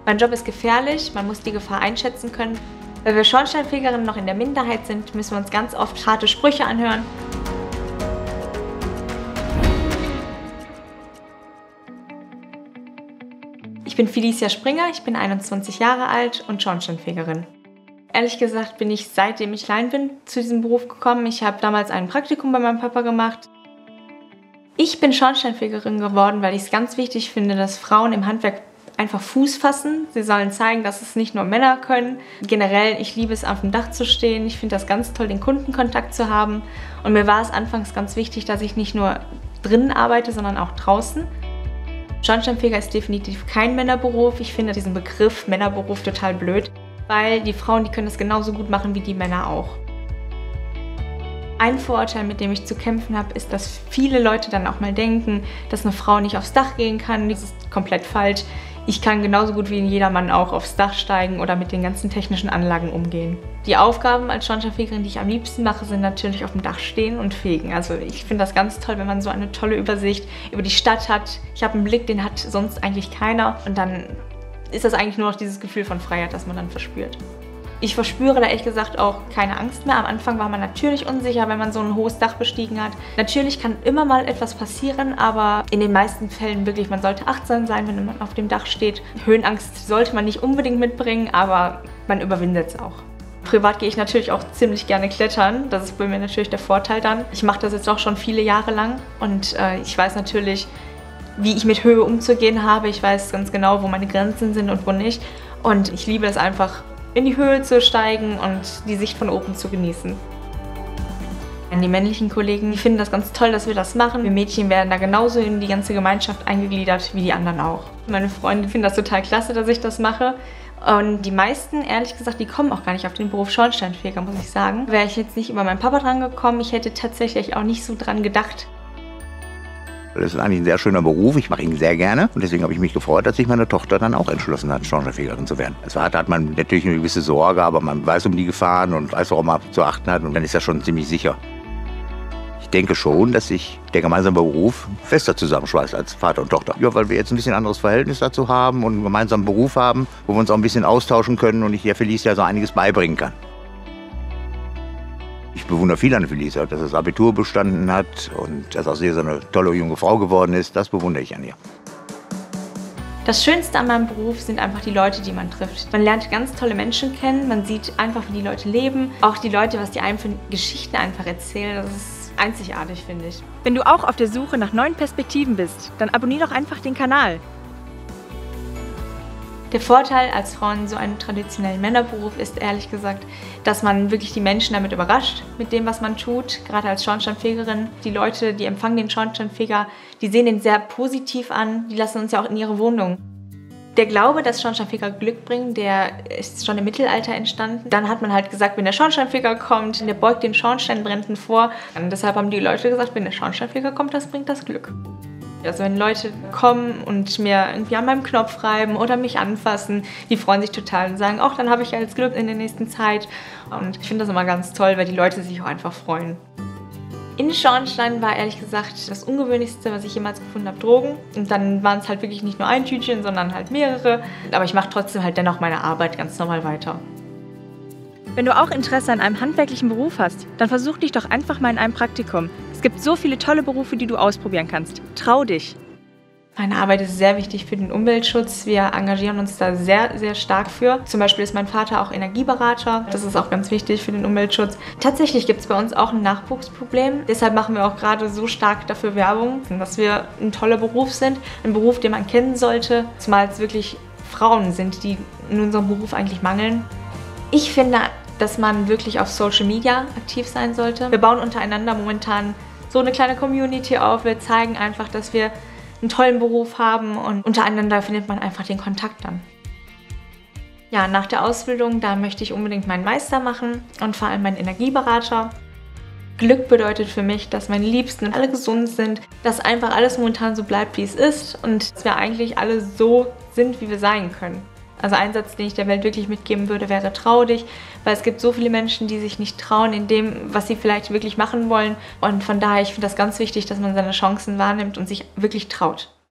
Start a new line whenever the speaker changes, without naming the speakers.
Mein Job ist gefährlich, man muss die Gefahr einschätzen können. Weil wir Schornsteinfegerinnen noch in der Minderheit sind, müssen wir uns ganz oft harte Sprüche anhören. Ich bin Felicia Springer, ich bin 21 Jahre alt und Schornsteinfegerin. Ehrlich gesagt bin ich, seitdem ich klein bin, zu diesem Beruf gekommen. Ich habe damals ein Praktikum bei meinem Papa gemacht. Ich bin Schornsteinfegerin geworden, weil ich es ganz wichtig finde, dass Frauen im Handwerk einfach Fuß fassen. Sie sollen zeigen, dass es nicht nur Männer können. Generell, ich liebe es, auf dem Dach zu stehen. Ich finde das ganz toll, den Kundenkontakt zu haben. Und mir war es anfangs ganz wichtig, dass ich nicht nur drinnen arbeite, sondern auch draußen. Schornsteinfeger ist definitiv kein Männerberuf. Ich finde diesen Begriff Männerberuf total blöd, weil die Frauen, die können das genauso gut machen wie die Männer auch. Ein Vorurteil, mit dem ich zu kämpfen habe, ist, dass viele Leute dann auch mal denken, dass eine Frau nicht aufs Dach gehen kann. Das ist komplett falsch. Ich kann genauso gut wie jeder Mann auch aufs Dach steigen oder mit den ganzen technischen Anlagen umgehen. Die Aufgaben als Schornsteinfegerin, die ich am liebsten mache, sind natürlich auf dem Dach stehen und fegen. Also ich finde das ganz toll, wenn man so eine tolle Übersicht über die Stadt hat. Ich habe einen Blick, den hat sonst eigentlich keiner. Und dann ist das eigentlich nur noch dieses Gefühl von Freiheit, das man dann verspürt. Ich verspüre da ehrlich gesagt auch keine Angst mehr. Am Anfang war man natürlich unsicher, wenn man so ein hohes Dach bestiegen hat. Natürlich kann immer mal etwas passieren, aber in den meisten Fällen wirklich, man sollte achtsam sein, wenn man auf dem Dach steht. Höhenangst sollte man nicht unbedingt mitbringen, aber man überwindet es auch. Privat gehe ich natürlich auch ziemlich gerne klettern. Das ist bei mir natürlich der Vorteil dann. Ich mache das jetzt auch schon viele Jahre lang und ich weiß natürlich, wie ich mit Höhe umzugehen habe. Ich weiß ganz genau, wo meine Grenzen sind und wo nicht. Und ich liebe es einfach, in die Höhe zu steigen und die Sicht von oben zu genießen. Die männlichen Kollegen, die finden das ganz toll, dass wir das machen. Wir Mädchen werden da genauso in die ganze Gemeinschaft eingegliedert wie die anderen auch. Meine Freunde finden das total klasse, dass ich das mache. Und die meisten, ehrlich gesagt, die kommen auch gar nicht auf den Beruf Schornsteinfeger, muss ich sagen. Wäre ich jetzt nicht über meinen Papa dran gekommen, ich hätte tatsächlich auch nicht so dran gedacht.
Das ist eigentlich ein sehr schöner Beruf, ich mache ihn sehr gerne und deswegen habe ich mich gefreut, dass sich meine Tochter dann auch entschlossen hat, Schornsteinfegerin zu werden. Als Vater hat man natürlich eine gewisse Sorge, aber man weiß um die Gefahren und weiß, worauf man zu achten hat und dann ist das schon ziemlich sicher. Ich denke schon, dass sich der gemeinsame Beruf fester zusammenschweißt als Vater und Tochter. Ja, weil wir jetzt ein bisschen anderes Verhältnis dazu haben und einen gemeinsamen Beruf haben, wo wir uns auch ein bisschen austauschen können und ich der Felicia so einiges beibringen kann. Ich bewundere viel an Felicia, dass sie das Abitur bestanden hat und dass aus ihr so eine tolle junge Frau geworden ist. Das bewundere ich an ihr.
Das Schönste an meinem Beruf sind einfach die Leute, die man trifft. Man lernt ganz tolle Menschen kennen, man sieht einfach, wie die Leute leben. Auch die Leute, was die einem für Geschichten einfach erzählen, das ist einzigartig, finde ich.
Wenn du auch auf der Suche nach neuen Perspektiven bist, dann abonniere doch einfach den Kanal.
Der Vorteil als Frau in so einem traditionellen Männerberuf ist ehrlich gesagt, dass man wirklich die Menschen damit überrascht, mit dem, was man tut. Gerade als Schornsteinfegerin. Die Leute, die empfangen den Schornsteinfeger, die sehen den sehr positiv an. Die lassen uns ja auch in ihre Wohnung. Der Glaube, dass Schornsteinfeger Glück bringen, der ist schon im Mittelalter entstanden. Dann hat man halt gesagt, wenn der Schornsteinfeger kommt, der beugt den Schornsteinbränden vor. Und deshalb haben die Leute gesagt, wenn der Schornsteinfeger kommt, das bringt das Glück. Also wenn Leute kommen und mir irgendwie an meinem Knopf reiben oder mich anfassen, die freuen sich total und sagen, ach, dann habe ich ja jetzt Glück in der nächsten Zeit. Und ich finde das immer ganz toll, weil die Leute sich auch einfach freuen. In Schornstein war ehrlich gesagt das Ungewöhnlichste, was ich jemals gefunden habe, Drogen. Und dann waren es halt wirklich nicht nur ein Tütchen, sondern halt mehrere. Aber ich mache trotzdem halt dennoch meine Arbeit ganz normal weiter.
Wenn du auch Interesse an einem handwerklichen Beruf hast, dann versuch dich doch einfach mal in einem Praktikum. Es gibt so viele tolle Berufe, die du ausprobieren kannst. Trau dich!
Meine Arbeit ist sehr wichtig für den Umweltschutz. Wir engagieren uns da sehr, sehr stark für. Zum Beispiel ist mein Vater auch Energieberater. Das ist auch ganz wichtig für den Umweltschutz. Tatsächlich gibt es bei uns auch ein Nachwuchsproblem. Deshalb machen wir auch gerade so stark dafür Werbung, dass wir ein toller Beruf sind. Ein Beruf, den man kennen sollte. Zumal es wirklich Frauen sind, die in unserem Beruf eigentlich mangeln. Ich finde, dass man wirklich auf Social Media aktiv sein sollte. Wir bauen untereinander momentan so eine kleine Community auf. Wir zeigen einfach, dass wir einen tollen Beruf haben und untereinander findet man einfach den Kontakt dann. Ja, nach der Ausbildung, da möchte ich unbedingt meinen Meister machen und vor allem meinen Energieberater. Glück bedeutet für mich, dass meine Liebsten alle gesund sind, dass einfach alles momentan so bleibt, wie es ist und dass wir eigentlich alle so sind, wie wir sein können. Also ein Satz, den ich der Welt wirklich mitgeben würde, wäre: trau dich, weil es gibt so viele Menschen, die sich nicht trauen in dem, was sie vielleicht wirklich machen wollen. Und von daher, ich finde das ganz wichtig, dass man seine Chancen wahrnimmt und sich wirklich traut.